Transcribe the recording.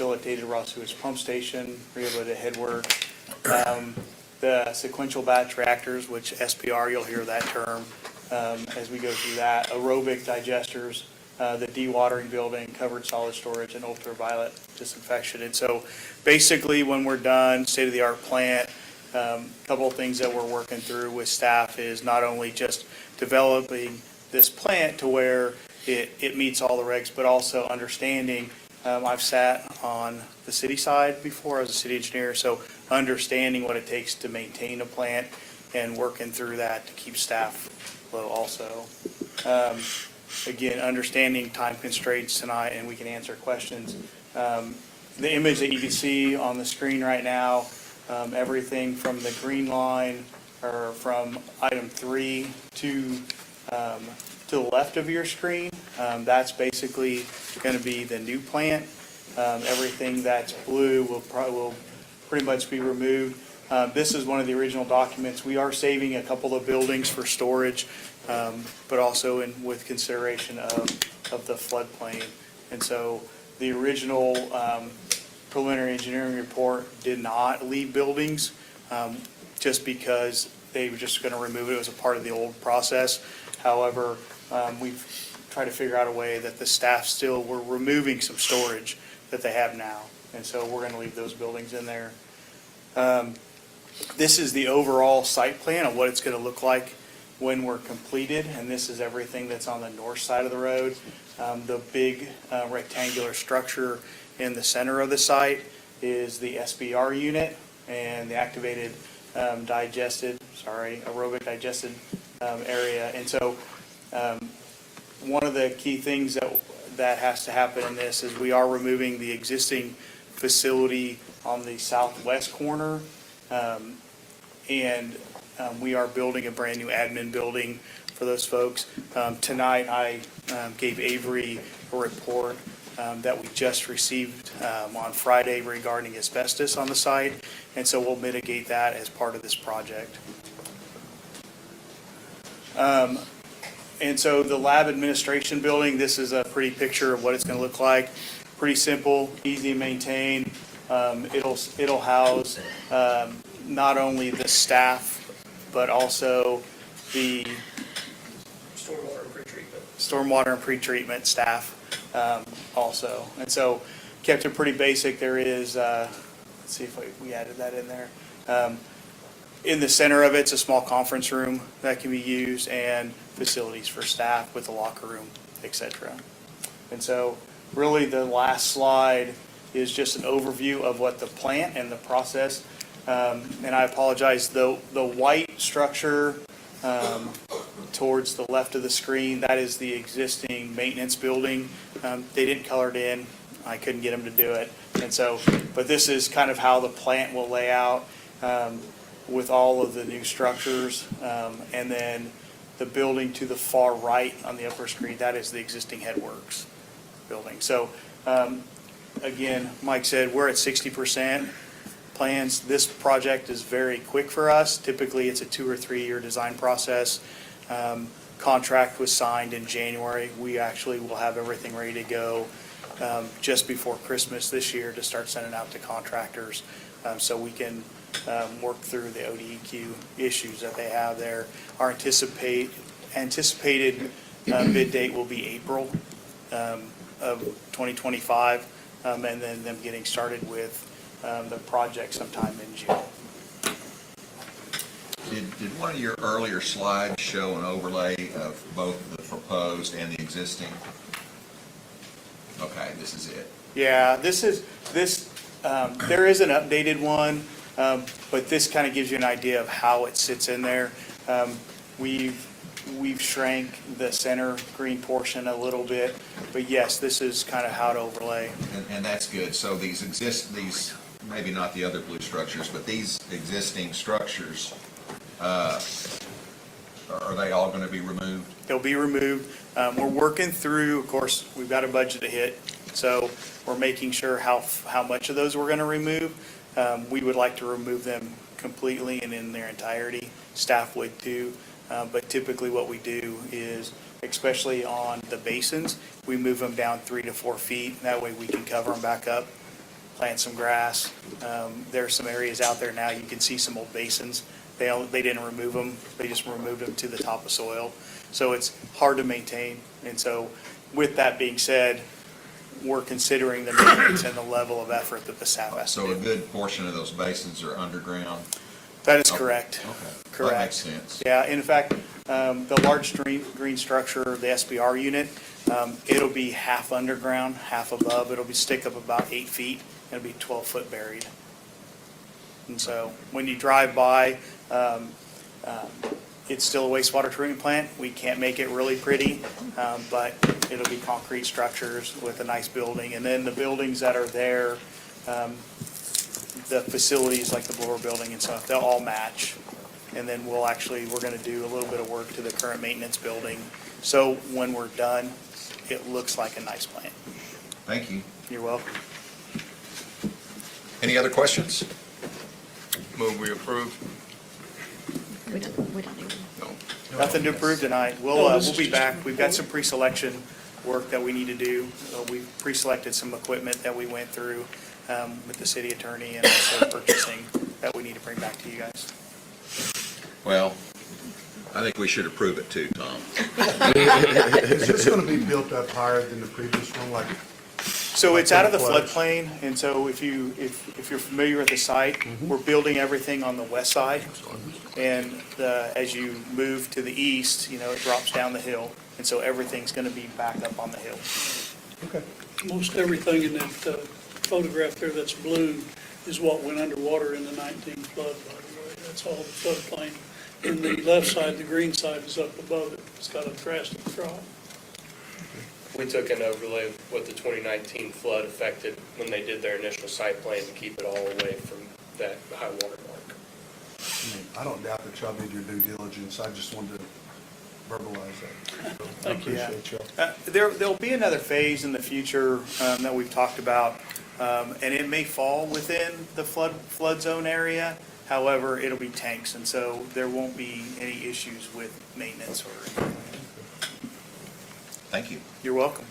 rehabilitated raw sewage pump station, rehabilitated headwork, the sequential batch reactors, which SPR, you'll hear that term as we go through that, aerobic digesters, the dewatering building, covered solid storage, and ultraviolet disinfection. And so basically when we're done, state-of-the-art plant, a couple of things that we're working through with staff is not only just developing this plant to where it meets all the regs, but also understanding, I've sat on the city side before as a city engineer, so understanding what it takes to maintain a plant and working through that to keep staff low also. Again, understanding time constraints tonight, and we can answer questions. The image that you can see on the screen right now, everything from the green line or from item 3 to the left of your screen, that's basically going to be the new plant. Everything that's blue will pretty much be removed. This is one of the original documents. We are saving a couple of buildings for storage, but also with consideration of the floodplain. And so the original preliminary engineering report did not leave buildings just because they were just going to remove it. It was a part of the old process. However, we've tried to figure out a way that the staff still were removing some storage that they have now. And so we're going to leave those buildings in there. This is the overall site plan of what it's going to look like when we're completed, and this is everything that's on the north side of the road. The big rectangular structure in the center of the site is the SBR unit and the activated aerobic digested area. And so one of the key things that has to happen in this is we are removing the existing facility on the southwest corner, and we are building a brand new admin building for those folks. Tonight I gave Avery a report that we just received on Friday regarding asbestos on the site, and so we'll mitigate that as part of this project. And so the lab administration building, this is a pretty picture of what it's going to look like. Pretty simple, easy to maintain. It'll house not only the staff, but also the stormwater and pretreatment staff also. And so kept it pretty basic. There is, let's see if we added that in there. In the center of it's a small conference room that can be used and facilities for staff with a locker room, etc. And so really the last slide is just an overview of what the plant and the process. And I apologize, the white structure towards the left of the screen, that is the existing maintenance building. They didn't color it in. I couldn't get them to do it. And so, but this is kind of how the plant will lay out with all of the new structures. And then the building to the far right on the upper screen, that is the existing headworks building. So again, Mike said we're at 60% plans. This project is very quick for us. Typically it's a 2 or 3 year design process. Contract was signed in January. We actually will have everything ready to go just before Christmas this year to start sending out to contractors so we can work through the ODEQ issues that they have there. Our anticipated bid date will be April of 2025, and then them getting started with the project sometime in June. Did one of your earlier slides show an overlay of both the proposed and the existing? Okay, this is it. Yeah, there is an updated one, but this kind of gives you an idea of how it sits in there. We've shrank the center green portion a little bit, but yes, this is kind of how to overlay. And that's good. So these maybe not the other blue structures, but these existing structures, are they all going to be removed? They'll be removed. We're working through, of course, we've got a budget to hit, so we're making sure how much of those we're going to remove. We would like to remove them completely and in their entirety. Staff would too. But typically what we do is, especially on the basins, we move them down 3 to 4 feet. That way we can cover them back up plant some grass. There are some areas out there now, you can see some old basins. They didn't remove them, they just removed them to the top of soil. So it's hard to maintain. And so with that being said, we're considering the maintenance and the level of effort that the staff has to So a do. good portion of those basins are underground? That is correct. Okay. That Correct. makes sense. Yeah, in fact, the large green structure, the SBR unit, it'll be half underground, half above. It'll be stick up about 8 feet, and it'll be 12-foot buried. And so when you drive by, it's still a wastewater treatment plant. We can't make it really pretty, but it'll be concrete structures with a nice building. And then the buildings that are there, the facilities like the blower building and stuff, they'll all match. And then we're going to do a little bit of work to the current maintenance building. So when we're done, it looks like a nice plant. Thank you. You're welcome. Any other questions? Move we approve. We don't even. No. Nothing to approve tonight. We'll be back. We've got some pre-selection work that we need to do. We've pre-selected some equipment that we went through with the city attorney and also purchasing that we need to bring back to you guys. Well, I think we should approve it too, Tom. Is this gonna be built up higher than the previous one, like? So it's out of the Floods. floodplain, and so if you're familiar with the site, we're building everything on the west side. And as you move to the east, it drops down the hill, and so everything's gonna be back up on the hill. Okay. Most everything in that photograph there that's blue is what went underwater in the 19 flood, by the way. That's all the floodplain. And the left side, the green side, is up above it. It's got a drastic drop. We took an overlay of what the 2019 flood affected when they did their initial site plan to keep it all away from that high water mark. I don't doubt that y'all did your due diligence. I just wanted to verbalize that. So, I Thank you. appreciate y'all. There'll be another phase in the future that we've talked about, and it may fall within the flood zone area. However, it'll be tanks, and so there won't be any issues with maintenance or anything. Thank you. You're welcome.